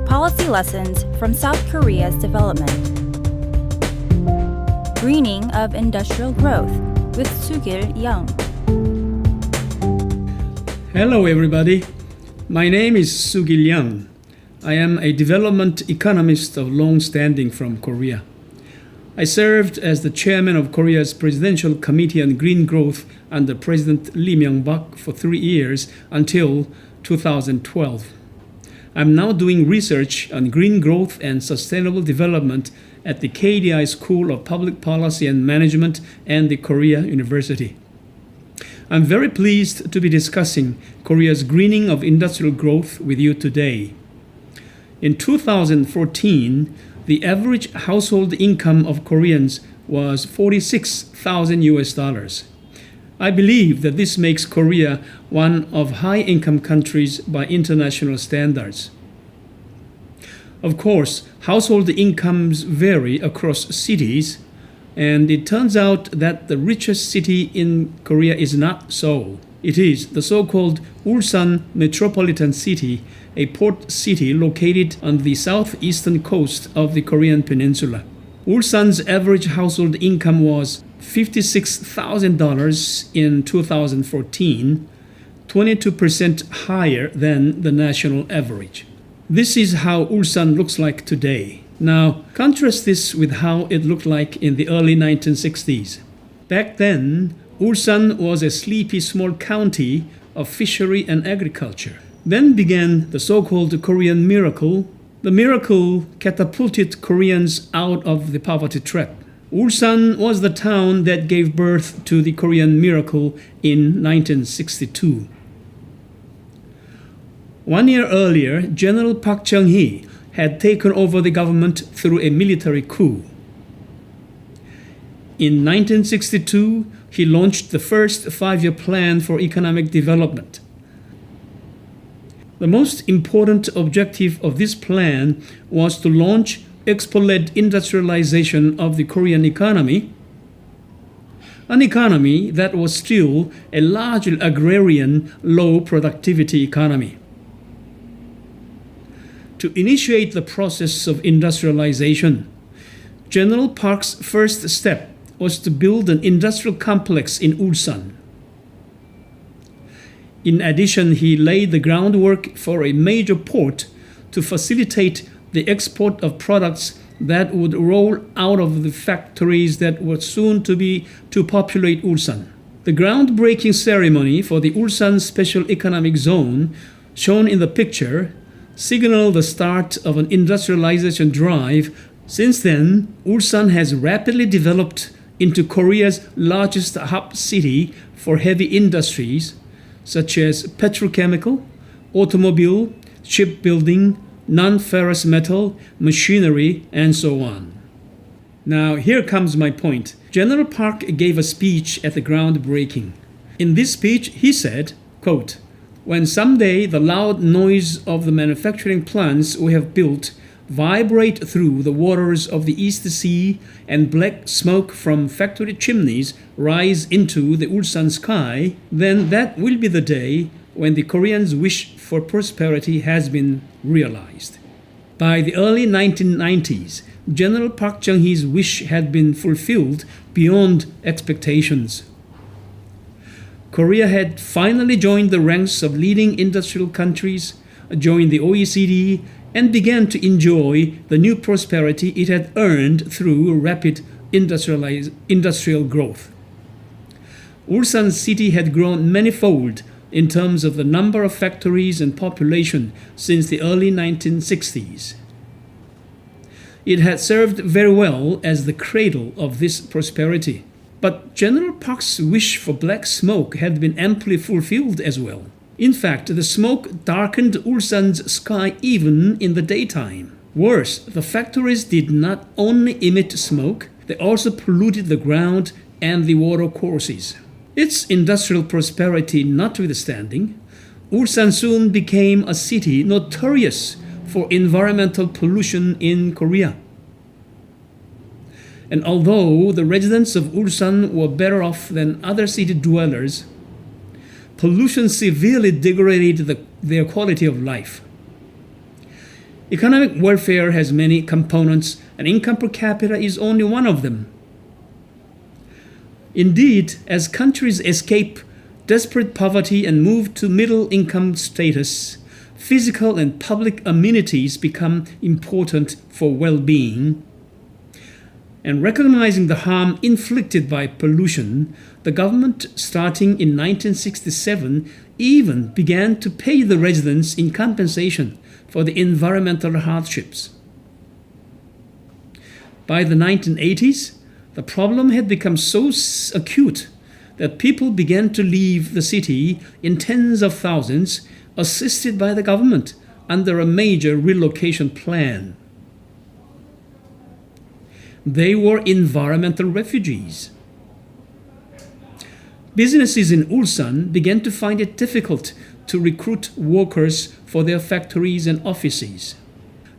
Policy Lessons from South Korea's Development. Greening of Industrial Growth with Soogil Young. Hello everybody, my name is Soogil Young. I am a development economist of long standing from Korea. I served as the chairman of Korea's Presidential Committee on Green Growth under President Lee Myung-bak for 3 years until 2012. I'm now doing research on green growth and sustainable development at the KDI School of Public Policy and Management and the Korea University. I'm very pleased to be discussing Korea's greening of industrial growth with you today. In 2014, the average household income of Koreans was $46,000. I believe that this makes Korea one of high-income countries by international standards. Of course, household incomes vary across cities, and it turns out that the richest city in Korea is not Seoul. It is the so-called Ulsan metropolitan city, a port city located on the southeastern coast of the Korean peninsula. Ulsan's average household income was $56,000 in 2014, 22% higher than the national average. This is how Ulsan looks like today. Now, contrast this with how it looked like in the early 1960s. Back then, Ulsan was a sleepy small county of fishery and agriculture. Then began the so-called Korean miracle. The miracle catapulted Koreans out of the poverty trap. Ulsan was the town that gave birth to the Korean miracle in 1962. 1 year earlier, General Park Chung-hee had taken over the government through a military coup. In 1962, he launched the first 5-year plan for economic development. The most important objective of this plan was to launch export-led industrialization of the Korean economy, an economy that was still a largely agrarian, low-productivity economy. To initiate the process of industrialization, General Park's first step was to build an industrial complex in Ulsan. In addition, he laid the groundwork for a major port to facilitate the export of products that would roll out of the factories that were soon to populate Ulsan. The groundbreaking ceremony for the Ulsan Special Economic Zone, shown in the picture, signaled the start of an industrialization drive. Since then, Ulsan has rapidly developed into Korea's largest hub city for heavy industries such as petrochemical, automobile, shipbuilding, non-ferrous metal, machinery, and so on. Now, here comes my point. General Park gave a speech at the groundbreaking. In this speech, he said, quote, "When someday the loud noise of the manufacturing plants we have built vibrate through the waters of the East Sea and black smoke from factory chimneys rise into the Ulsan sky, then that will be the day when the Koreans' wish for prosperity has been realized." By the early 1990s, General Park Chung-hee's wish had been fulfilled beyond expectations. Korea had finally joined the ranks of leading industrial countries, joined the OECD, and began to enjoy the new prosperity it had earned through rapid industrial growth. Ulsan city had grown manifold in terms of the number of factories and population since the early 1960s. It had served very well as the cradle of this prosperity. But General Park's wish for black smoke had been amply fulfilled as well. In fact, the smoke darkened Ulsan's sky even in the daytime. Worse, the factories did not only emit smoke, they also polluted the ground and the water courses. Its industrial prosperity notwithstanding, Ulsan soon became a city notorious for environmental pollution in Korea. And although the residents of Ulsan were better off than other city dwellers, pollution severely degraded their quality of life. Economic welfare has many components, and income per capita is only one of them. Indeed, as countries escape desperate poverty and move to middle income status, physical and public amenities become important for well-being. And recognizing the harm inflicted by pollution, the government, starting in 1967, even began to pay the residents in compensation for the environmental hardships. By the 1980s, the problem had become so acute that people began to leave the city in tens of thousands, assisted by the government under a major relocation plan. They were environmental refugees. Businesses in Ulsan began to find it difficult to recruit workers for their factories and offices.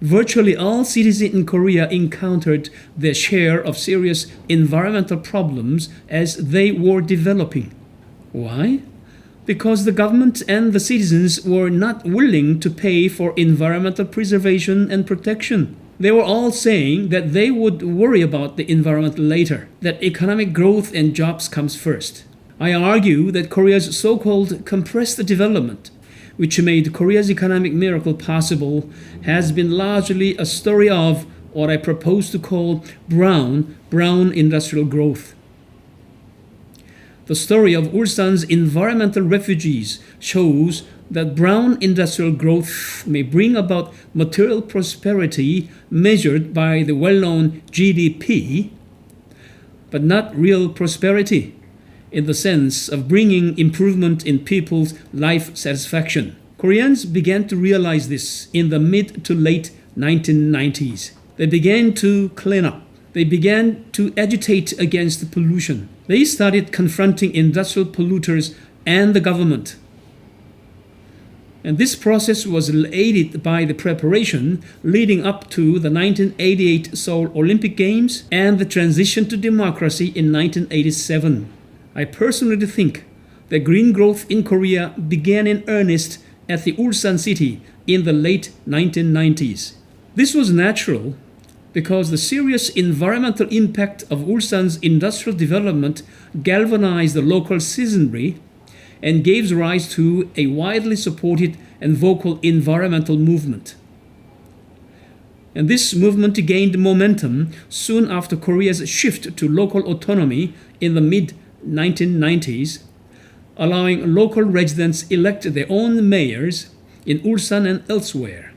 Virtually all cities in Korea encountered their share of serious environmental problems as they were developing. Why? Because the government and the citizens were not willing to pay for environmental preservation and protection. They were all saying that they would worry about the environment later, that economic growth and jobs comes first. I argue that Korea's so-called compressed development, which made Korea's economic miracle possible, has been largely a story of what I propose to call brown industrial growth. The story of Ulsan's environmental refugees shows that brown industrial growth may bring about material prosperity measured by the well-known GDP, but not real prosperity in the sense of bringing improvement in people's life satisfaction. Koreans began to realize this in the mid to late 1990s. They began to clean up. They began to agitate against pollution. They started confronting industrial polluters and the government. And this process was aided by the preparation leading up to the 1988 Seoul Olympic Games and the transition to democracy in 1987. I personally think that green growth in Korea began in earnest at the Ulsan city in the late 1990s. This was natural because the serious environmental impact of Ulsan's industrial development galvanized the local citizenry and gave rise to a widely supported and vocal environmental movement. And this movement gained momentum soon after Korea's shift to local autonomy in the mid-1990s, allowing local residents elect their own mayors in Ulsan and elsewhere.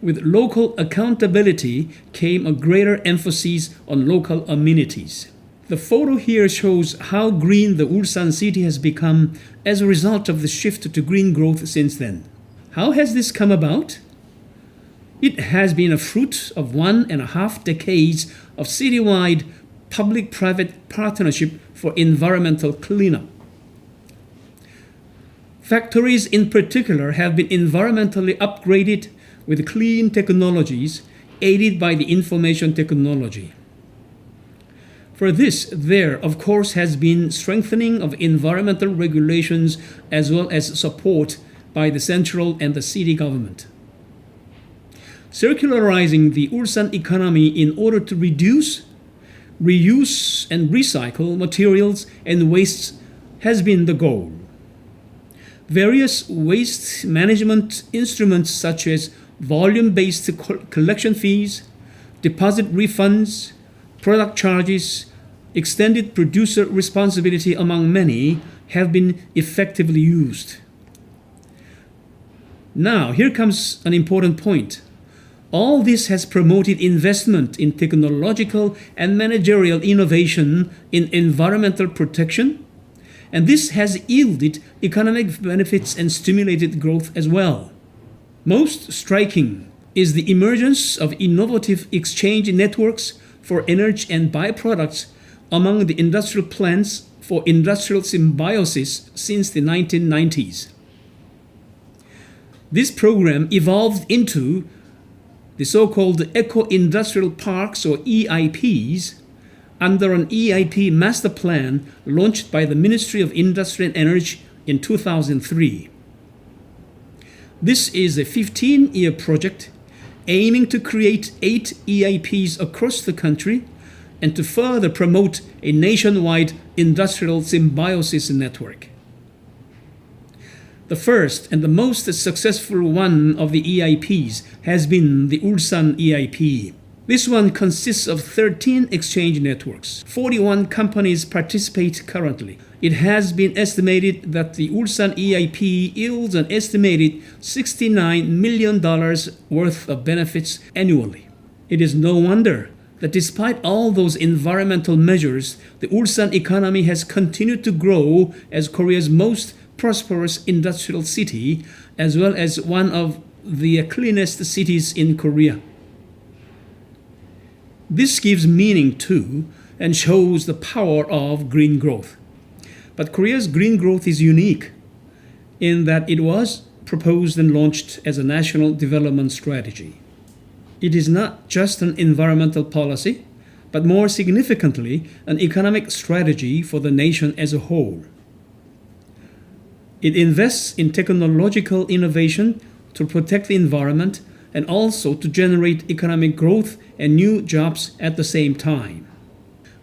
With local accountability came a greater emphasis on local amenities. The photo here shows how green the Ulsan city has become as a result of the shift to green growth since then. How has this come about? It has been a fruit of 1.5 decades of citywide public-private partnership for environmental cleanup. Factories in particular have been environmentally upgraded with clean technologies aided by the information technology. For this, there, of course, has been strengthening of environmental regulations as well as support by the central and the city government. Circularizing the Ulsan economy in order to reduce, reuse, and recycle materials and wastes has been the goal. Various waste management instruments such as volume-based collection fees, deposit refunds, product charges, extended producer responsibility among many have been effectively used. Now, here comes an important point. All this has promoted investment in technological and managerial innovation in environmental protection, and this has yielded economic benefits and stimulated growth as well. Most striking is the emergence of innovative exchange networks for energy and byproducts among the industrial plants for industrial symbiosis since the 1990s. This program evolved into the so-called Eco-Industrial Parks or EIPs under an EIP master plan launched by the Ministry of Industry and Energy in 2003. This is a 15-year project aiming to create 8 EIPs across the country and to further promote a nationwide industrial symbiosis network. The first and the most successful one of the EIPs has been the Ulsan EIP. This one consists of 13 exchange networks. 41 companies participate currently. It has been estimated that the Ulsan EIP yields an estimated $69 million worth of benefits annually. It is no wonder that despite all those environmental measures, the Ulsan economy has continued to grow as Korea's most prosperous industrial city, as well as one of the cleanest cities in Korea. This gives meaning to and shows the power of green growth. But Korea's green growth is unique in that it was proposed and launched as a national development strategy. It is not just an environmental policy, but more significantly, an economic strategy for the nation as a whole. It invests in technological innovation to protect the environment and also to generate economic growth and new jobs at the same time.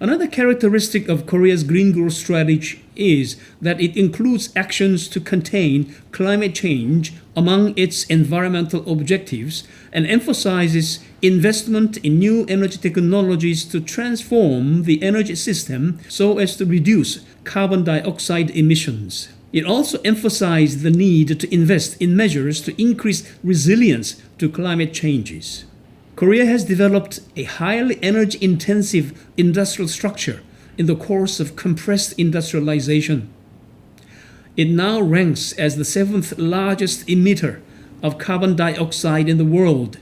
Another characteristic of Korea's green growth strategy is that it includes actions to contain climate change among its environmental objectives and emphasizes investment in new energy technologies to transform the energy system so as to reduce carbon dioxide emissions. It also emphasized the need to invest in measures to increase resilience to climate changes. Korea has developed a highly energy-intensive industrial structure in the course of compressed industrialization. It now ranks as the 7th largest emitter of carbon dioxide in the world.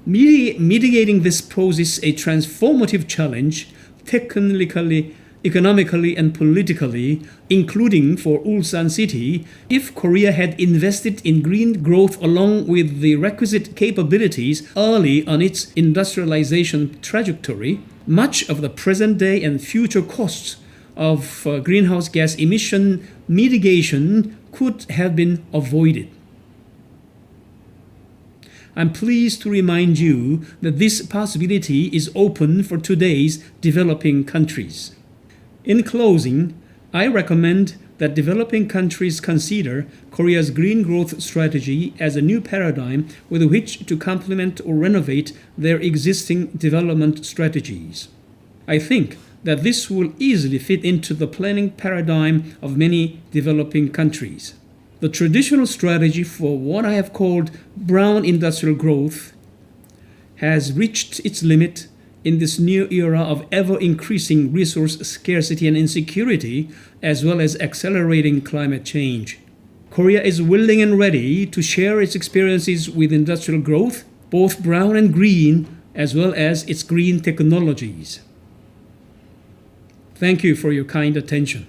Mitigating this poses a transformative challenge technically, economically, and politically, including for Ulsan City. If Korea had invested in green growth along with the requisite capabilities early on its industrialization trajectory, much of the present day and future costs of greenhouse gas emission mitigation could have been avoided. I'm pleased to remind you that this possibility is open for today's developing countries. In closing, I recommend that developing countries consider Korea's green growth strategy as a new paradigm with which to complement or renovate their existing development strategies. I think that this will easily fit into the planning paradigm of many developing countries. The traditional strategy for what I have called brown industrial growth has reached its limit in this new era of ever-increasing resource scarcity and insecurity, as well as accelerating climate change. Korea is willing and ready to share its experiences with industrial growth, both brown and green, as well as its green technologies. Thank you for your kind attention.